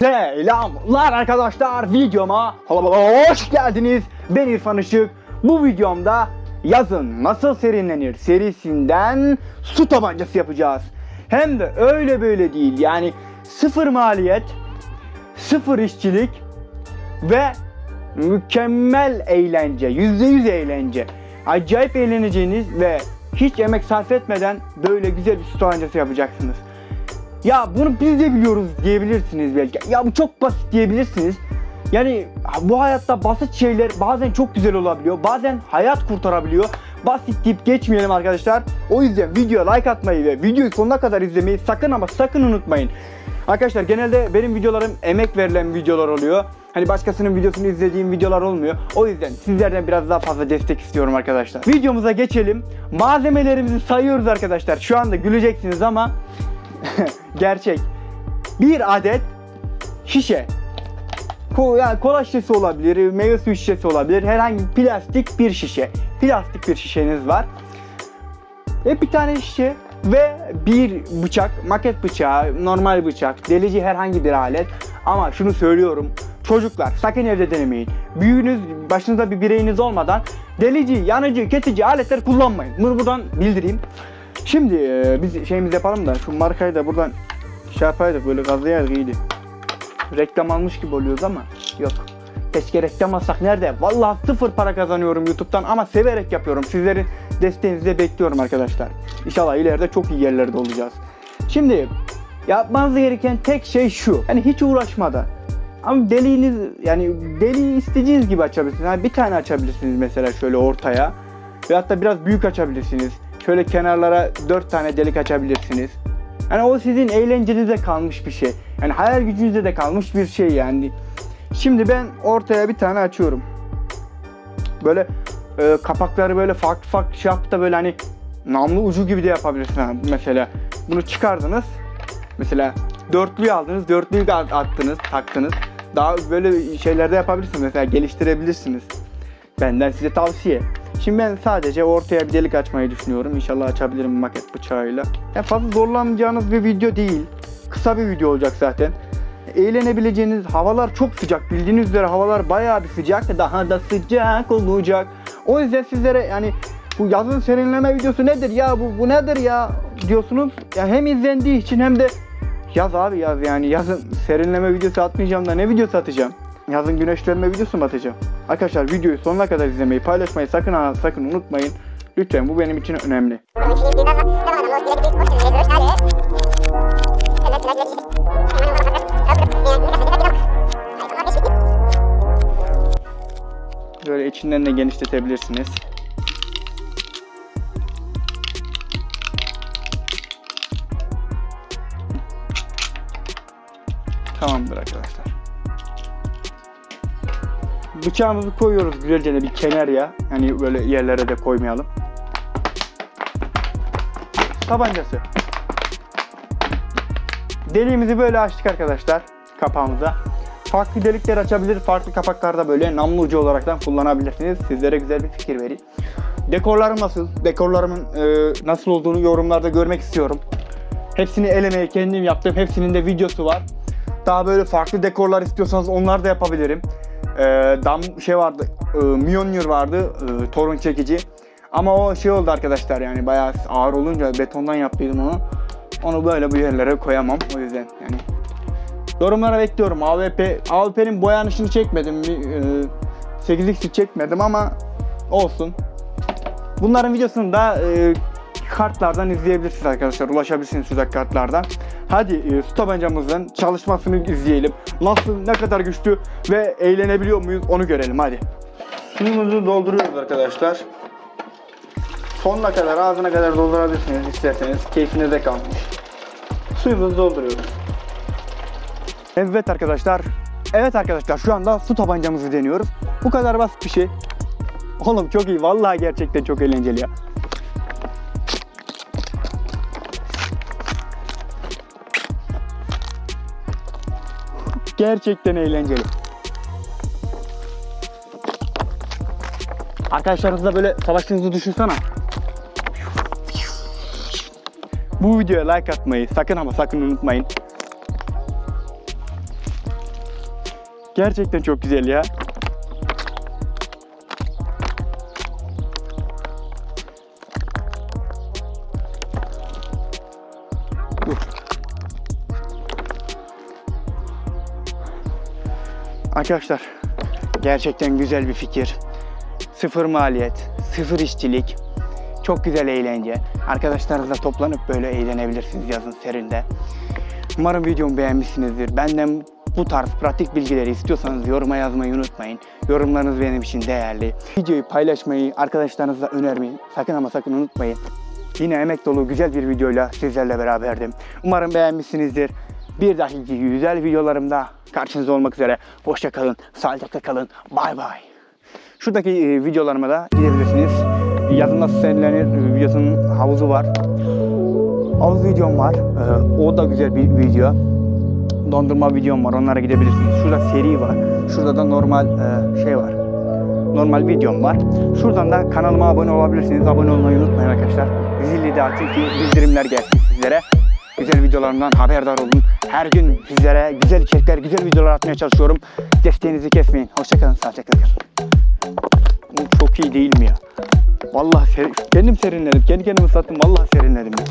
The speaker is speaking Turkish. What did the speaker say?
Selamlar arkadaşlar, videoma hoş geldiniz. Ben İrfan Işık. Bu videomda yazın nasıl serinlenir serisinden su tabancası yapacağız. Hem de öyle böyle değil, yani sıfır maliyet, sıfır işçilik ve mükemmel eğlence, %100 eğlence. Acayip eğleneceğiniz ve hiç emek sarf etmeden böyle güzel bir su tabancası yapacaksınız. Ya bunu biz de biliyoruz diyebilirsiniz belki. Ya bu çok basit diyebilirsiniz. Yani bu hayatta basit şeyler bazen çok güzel olabiliyor. Bazen hayat kurtarabiliyor. Basit deyip geçmeyelim arkadaşlar. O yüzden videoya like atmayı ve videoyu sonuna kadar izlemeyi sakın ama sakın unutmayın. Arkadaşlar genelde benim videolarım emek verilen videolar oluyor. Hani başkasının videosunu izlediğim videolar olmuyor. O yüzden sizlerden biraz daha fazla destek istiyorum arkadaşlar. Videomuza geçelim. Malzemelerimizi sayıyoruz arkadaşlar. Şu anda güleceksiniz ama gerçek. Bir adet şişe. Yani kola şişesi olabilir, meyve suyu şişesi olabilir. Herhangi plastik bir şişe. Plastik bir şişeniz var. Ve bir tane şişe ve bir bıçak, maket bıçağı, normal bıçak, delici herhangi bir alet. Ama şunu söylüyorum. Çocuklar sakın evde denemeyin. Büyüğünüz, başınızda bir bireyiniz olmadan delici, yanıcı, kesici aletler kullanmayın. Bunu buradan bildireyim. Şimdi biz şeyimizi yapalım da şu markayı da buradan şey yapaydık, böyle gazlayaydık, iyiydi. Reklam almış gibi oluyoruz ama yok. Keşke reklam alsak, nerede? Vallahi sıfır para kazanıyorum YouTube'dan ama severek yapıyorum. Sizlerin desteğinizi de bekliyorum arkadaşlar. İnşallah ileride çok iyi yerlerde olacağız. Şimdi yapmanız gereken tek şey şu. Yani hiç uğraşmadan. Ama deliğiniz, yani deliği istediğiniz gibi açabilirsiniz. Yani bir tane açabilirsiniz mesela şöyle ortaya. Ve hatta biraz büyük açabilirsiniz. Şöyle kenarlara 4 tane delik açabilirsiniz. Yani o sizin eğlencenize kalmış bir şey. Yani hayal gücünüze de kalmış bir şey yani. Şimdi ben ortaya bir tane açıyorum. Böyle kapakları böyle farklı farklı şey yapıp da böyle hani namlu ucu gibi de yapabilirsiniz. Mesela bunu çıkardınız. Mesela dörtlüyü aldınız, dörtlüyü attınız, taktınız. Daha böyle şeylerde yapabilirsiniz. Mesela geliştirebilirsiniz. Benden size tavsiye. Şimdi ben sadece ortaya bir delik açmayı düşünüyorum. İnşallah açabilirim maket bıçağıyla. Yani fazla zorlanacağınız bir video değil. Kısa bir video olacak zaten. Eğlenebileceğiniz, havalar çok sıcak. Bildiğiniz üzere havalar bayağı bir sıcak. Daha da sıcak olacak. O yüzden sizlere yani bu yazın serinleme videosu nedir ya, bu nedir ya diyorsunuz. Yani hem izlendiği için hem de yaz abi yaz, yani yazın serinleme videosu atmayacağım da ne videosu atacağım? Yazın güneşlenme videosu mu atacağım? Arkadaşlar videoyu sonuna kadar izlemeyi, paylaşmayı sakın unutmayın. Lütfen, bu benim için önemli. Böyle içinden de genişletebilirsiniz. Tamamdır arkadaşlar. Bıçağımızı koyuyoruz güzelce de bir kenarya. Yani böyle yerlere de koymayalım. Tabancası. Deliğimizi böyle açtık arkadaşlar kapağımıza. Farklı delikler açabilir, farklı kapaklarda böyle namlu ucu olaraktan kullanabilirsiniz. Sizlere güzel bir fikir vereyim. Dekorlarım nasıl? Dekorlarımın nasıl olduğunu yorumlarda görmek istiyorum. Hepsini el emeği kendim yaptım. Hepsinin de videosu var. Daha böyle farklı dekorlar istiyorsanız onlar da yapabilirim. Şey vardı, Mjolnir vardı, torun çekici. Ama o şey oldu arkadaşlar, yani bayağı ağır olunca betondan yaptıydım onu. Onu böyle bu yerlere koyamam, o yüzden yani. Yorumlara bekliyorum. AWP'nin boyanışını çekmedim, 8x'i çekmedim ama olsun. Bunların videosunu da kartlardan izleyebilirsiniz arkadaşlar, ulaşabilirsiniz tuzak kartlardan. Hadi su tabancamızın çalışmasını izleyelim. Nasıl, ne kadar güçlü ve eğlenebiliyor muyuz onu görelim, hadi. Suyumuzu dolduruyoruz arkadaşlar. Sonuna kadar, ağzına kadar doldurabilirsiniz isterseniz, keyfinize kalmış. Suyumuzu dolduruyoruz. Evet arkadaşlar şu anda su tabancamızı deniyoruz. Bu kadar basit bir şey. Oğlum çok iyi, vallahi gerçekten çok eğlenceli ya. Gerçekten eğlenceli. Arkadaşlarınızla böyle savaştığınızı düşünsene. Bu videoya like atmayı sakın ama sakın unutmayın. Gerçekten çok güzel ya. Arkadaşlar gerçekten güzel bir fikir. Sıfır maliyet, sıfır işçilik, çok güzel eğlence. Arkadaşlarınızla toplanıp böyle eğlenebilirsiniz yazın serinde. Umarım videomu beğenmişsinizdir. Benden bu tarz pratik bilgileri istiyorsanız yoruma yazmayı unutmayın. Yorumlarınız benim için değerli. Videoyu paylaşmayı, arkadaşlarınızla önermeyi sakın ama sakın unutmayın. Yine emek dolu güzel bir videoyla sizlerle beraberdim. Umarım beğenmişsinizdir. Bir dahaki güzel videolarımda karşınızda olmak üzere. Hoşça kalın, sağlıcakla kalın. Bay bay. Şuradaki videolarıma da gidebilirsiniz. Yazın nasıl serilenir videosunun havuzu var. Havuz videom var. O da güzel bir video. Dondurma videom var. Onlara gidebilirsiniz. Şurada seri var. Şurada da normal şey var. Normal videom var. Şuradan da kanalıma abone olabilirsiniz. Abone olmayı unutmayın arkadaşlar. Zili de açın ki bildirimler gelsin sizlere. Güzel videolarımdan haberdar olun. Her gün sizlere güzel içerikler, güzel videolar atmaya çalışıyorum. Desteğinizi kesmeyin. Hoşçakalın, sağlıcakla kalın. Çok iyi değil mi ya? Vallahi kendim serinledim. Kendi kendimi ıslattım. Vallahi serinledim ya.